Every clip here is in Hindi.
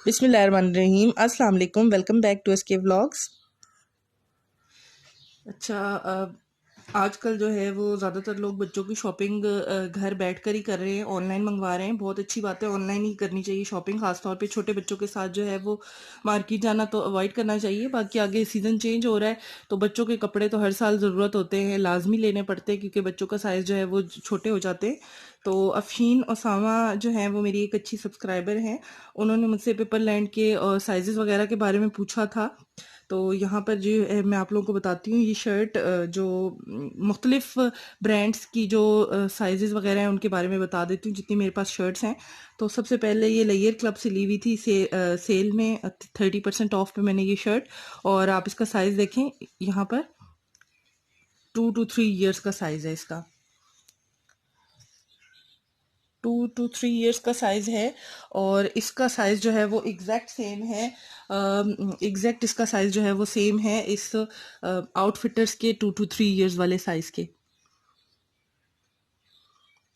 बिस्मिल्लाहिर्रहमानिर्रहीम। अस्सलाम वालेकुम। Welcome back to SK vlogs. आजकल जो है वो ज़्यादातर लोग बच्चों की शॉपिंग घर बैठकर ही कर रहे हैं, ऑनलाइन मंगवा रहे हैं। बहुत अच्छी बात है, ऑनलाइन ही करनी चाहिए शॉपिंग। खासतौर पे छोटे बच्चों के साथ जो है वो मार्केट जाना तो अवॉइड करना चाहिए। बाकी आगे सीज़न चेंज हो रहा है तो बच्चों के कपड़े तो हर साल ज़रूरत होते हैं, लाजमी लेने पड़ते हैं क्योंकि बच्चों का साइज़ जो है वो छोटे हो जाते हैं। तो अफशीन ओसामा जो है वो मेरी एक अच्छी सब्सक्राइबर हैं, उन्होंने मुझसे पेपरलैंड के साइज़ वगैरह के बारे में पूछा था। तो यहाँ पर जो है मैं आप लोगों को बताती हूँ, ये शर्ट जो मुख्तलिफ ब्रांड्स की जो साइजेस वगैरह हैं उनके बारे में बता देती हूँ जितनी मेरे पास शर्ट्स हैं। तो सबसे पहले ये लेयर क्लब से ली हुई थी सेल में 30% ऑफ पे मैंने ये शर्ट। और आप इसका साइज़ देखें, यहाँ पर 2 to 3 ईयर्स का साइज़ है इसका। 2 to 3 ईयर्स का साइज़ है और इसका साइज़ जो है वो एग्जैक्ट सेम है। एग्जैक्ट इसका साइज़ जो है वो सेम है इस आउटफिटर्स के 2 to 3 ईयर्स वाले साइज़ के।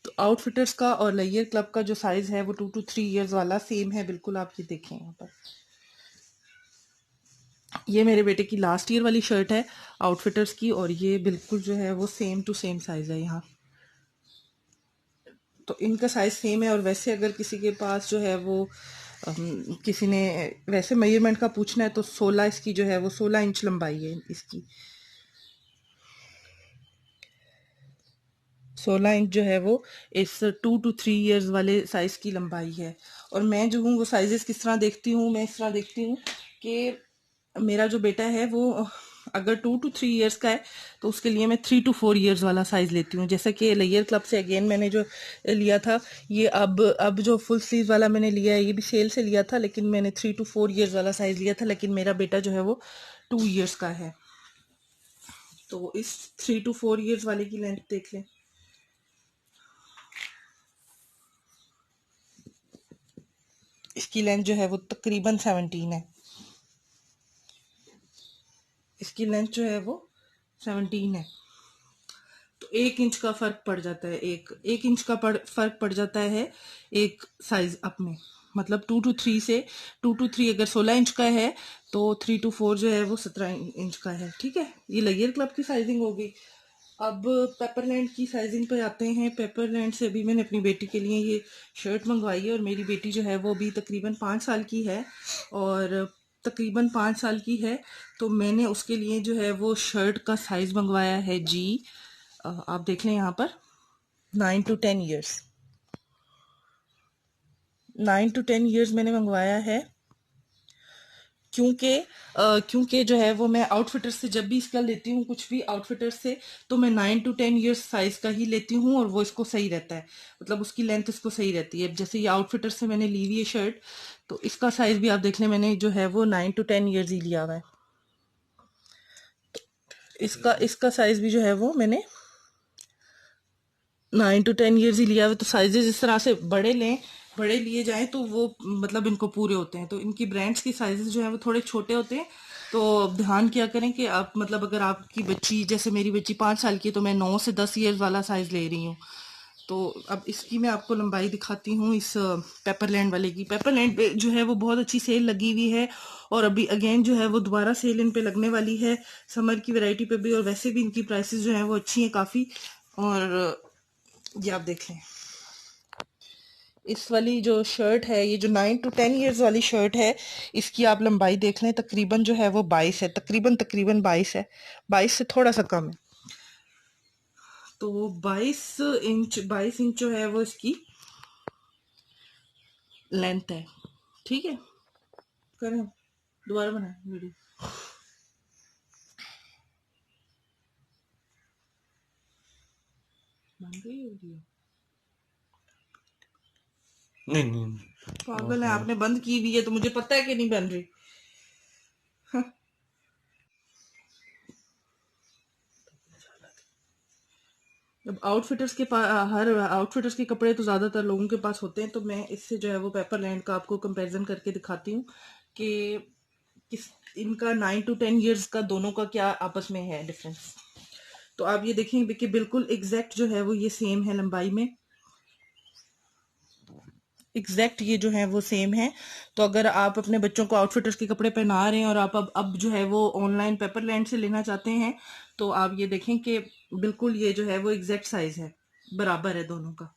तो आउटफिटर्स का और लेयर क्लब का जो साइज़ है वो 2 to 3 ईयर्स वाला सेम है बिल्कुल। आप ये देखें यहाँ पर, ये मेरे बेटे की लास्ट ईयर वाली शर्ट है आउटफिटर्स की, और ये बिल्कुल जो है वो सेम टू सेम साइज़ है यहाँ। तो इनका साइज़ सेम है। और वैसे अगर किसी के पास जो है वो किसी ने वैसे मेजरमेंट का पूछना है तो 16 इसकी जो है वो 16 इंच लंबाई है इसकी। 16 इंच जो है वो इस 2 to 3 ईयर्स वाले साइज़ की लंबाई है। और मैं जो हूँ वो साइजेस किस तरह देखती हूँ, मैं इस तरह देखती हूँ कि मेरा जो बेटा है वो अगर 2 to 3 ईयर्स का है तो उसके लिए मैं 3 to 4 ईयर्स वाला साइज़ लेती हूँ। जैसा कि लेयर क्लब से अगेन मैंने जो लिया था, ये अब जो फुल स्लीव वाला मैंने लिया है ये भी सेल से लिया था, लेकिन मैंने 3 to 4 ईयर्स वाला साइज़ लिया था। लेकिन मेरा बेटा जो है वो 2 ईयर्स का है। तो इस 3 to 4 ईयर्स वाले की लेंथ देख लें। इसकी लेंथ जो है वो तकरीबन 17 है। इसकी लेंथ जो है वो 17 है। तो 1 इंच का फर्क पड़ जाता है, एक इंच का फर्क पड़ जाता है एक साइज अप में। मतलब 2 to 3 से 2 to 3 अगर 16 इंच का है तो 3 to 4 जो है वो 17 इंच का है। ठीक है, ये लेयर क्लब की साइजिंग हो गई। अब पेपरलैंड की साइजिंग पे आते हैं। पेपरलैंड से अभी मैंने अपनी बेटी के लिए ये शर्ट मंगवाई है, और मेरी बेटी जो है वो अभी तकरीबन 5 साल की है, और तकरीबन 5 साल की है। तो मैंने उसके लिए जो है वो शर्ट का साइज मंगवाया है जी, आप देख लें यहाँ पर 9 to 10 ईयर्स। 9 to 10 ईयर्स मैंने मंगवाया है क्योंकि जो है वो मैं आउटफिटर से जब भी इसका लेती हूँ कुछ भी आउटफिटर से, तो मैं 9 to 10 ईयर्स साइज का ही लेती हूँ और वो इसको सही रहता है। मतलब उसकी लेंथ इसको सही रहती है। जैसे ये आउटफिटर से मैंने ली हुई है शर्ट, तो इसका साइज भी आप देख लें, मैंने जो है वो 9 to 10 ईयर्स ही लिया हुआ है। इसका इसका साइज भी जो है वो मैंने 9 to 10 ईयर्स ही लिया हुआ है। तो साइजेस इस तरह से बड़े लिए जाएं तो वो मतलब इनको पूरे होते हैं। तो इनकी ब्रांड्स की साइजेस जो है वो थोड़े छोटे होते हैं। तो ध्यान क्या करें कि आप मतलब अगर आपकी बच्ची, जैसे मेरी बच्ची 5 साल की है, तो मैं 9 से 10 ईयर्स वाला साइज ले रही हूँ। तो अब इसकी मैं आपको लंबाई दिखाती हूँ इस पेपरलैंड वाले की। पेपरलैंड पे जो है वो बहुत अच्छी सेल लगी हुई है, और अभी अगेन जो है वो दोबारा सेल इन पे लगने वाली है समर की वैरायटी पे भी। और वैसे भी इनकी प्राइसेस जो है वो अच्छी हैं काफ़ी। और ये आप देख लें, इस वाली जो शर्ट है, ये जो 9 to 10 ईयर्स वाली शर्ट है, इसकी आप लंबाई देख लें, तकरीबन जो है वो 22 है। तकरीबन 22 है, 22 से थोड़ा सा कम है। तो 22 इंच जो है वो इसकी लेंथ है। ठीक है, करें दोबारा बनाए वीडियो। बन गई वीडियो? नहीं नहीं पागल है, आपने बंद की हुई है तो मुझे पता है कि नहीं बन रही। अब आउटफिटर्स के पास हर आउटफिटर्स के कपड़े तो ज़्यादातर लोगों के पास होते हैं, तो मैं इससे जो है वो पेपरलैंड का आपको कंपैरिजन करके दिखाती हूँ कि किस इनका 9 to 10 ईयर्स का दोनों का क्या आपस में है डिफरेंस। तो आप ये देखें कि बिल्कुल एग्जैक्ट जो है वो ये सेम है लंबाई में। एग्जैक्ट ये जो है वो सेम है। तो अगर आप अपने बच्चों को आउटफिटर्स के कपड़े पहना रहे हैं और आप अब जो है वो ऑनलाइन पेपरलैंड से लेना चाहते हैं, तो आप ये देखें कि बिल्कुल ये जो है वो एग्जैक्ट साइज है, बराबर है दोनों का।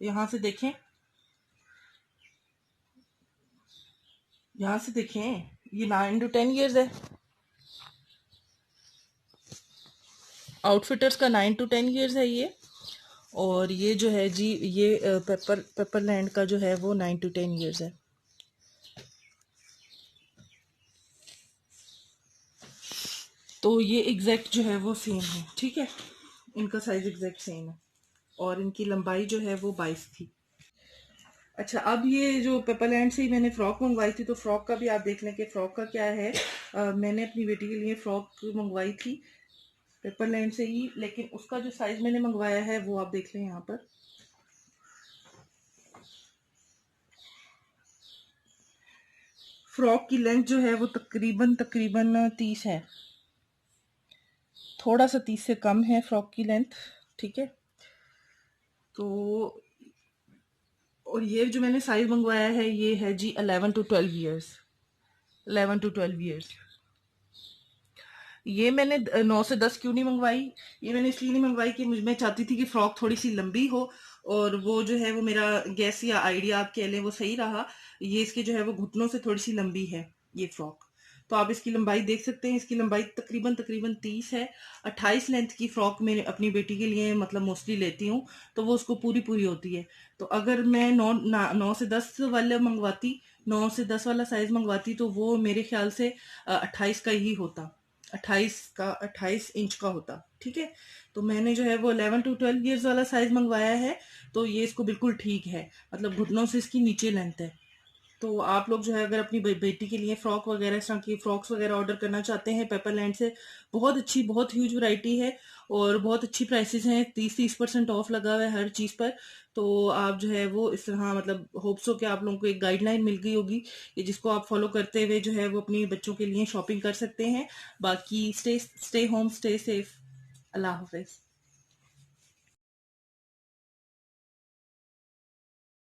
यहाँ से देखें, यहाँ से देखें, ये 9 to 10 years है, आउटफिटर्स का 9 to 10 years है ये। और ये जो है जी, ये पेपरलैंड का जो है वो 9 to 10 years है। तो ये एग्जैक्ट जो है वो सेम है, ठीक है, इनका साइज एग्जैक्ट सेम है। और इनकी लंबाई जो है वो 22 थी। अच्छा, अब ये जो पेपरलैंड से ही मैंने फ्रॉक मंगवाई थी, तो फ्रॉक का भी आप देख लें कि फ्रॉक का क्या है। मैंने अपनी बेटी के लिए फ्रॉक मंगवाई थी पेपरलैंड से ही, लेकिन उसका जो साइज मैंने मंगवाया है वो आप देख लें यहाँ पर। फ्रॉक की लेंथ जो है वो तकरीबन तकरीबन 30 है, थोड़ा सा 30 से कम है फ्रॉक की लेंथ, ठीक है। तो और ये जो मैंने साइज मंगवाया है ये है जी 11 to 12 years, 11 to 12 years। ये मैंने 9 से 10 क्यों नहीं मंगवाई, ये मैंने इसलिए नहीं मंगवाई कि मैं चाहती थी कि फ्रॉक थोड़ी सी लंबी हो, और वो जो है वो मेरा गैस या आइडिया आप कह लें वो सही रहा। ये इसके जो है वो घुटनों से थोड़ी सी लंबी है ये फ्रॉक। तो आप इसकी लंबाई देख सकते हैं, इसकी लंबाई तकरीबन तकरीबन 30 है। 28 लेंथ की फ्रॉक मैं अपनी बेटी के लिए मतलब मोस्टली लेती हूँ, तो वो उसको पूरी पूरी होती है। तो अगर मैं 9 से 10 वाला मंगवाती, 9 से 10 वाला साइज मंगवाती, तो वो मेरे ख्याल से 28 का ही होता, 28 इंच का होता, ठीक है। तो मैंने जो है वो 11 to 12 years वाला साइज मंगवाया है। तो ये इसको बिल्कुल ठीक है, मतलब घुटनों से इसकी नीचे लेंथ है। तो आप लोग जो है अगर अपनी बेटी के लिए फ्रॉक वगैरह, इस तरह की फ्रॉक्स वगैरह ऑर्डर करना चाहते हैं पेपरलैंड से, बहुत अच्छी बहुत ह्यूज वैरायटी है और बहुत अच्छी प्राइसेस हैं, 30% ऑफ लगा हुआ है हर चीज़ पर। तो आप जो है वो इस तरह मतलब होप्स हो कि आप लोगों को एक गाइडलाइन मिल गई होगी कि जिसको आप फॉलो करते हुए जो है वो अपनी बच्चों के लिए शॉपिंग कर सकते हैं। बाकी स्टे होम, स्टे सेफ। अल्लाह हाफिज।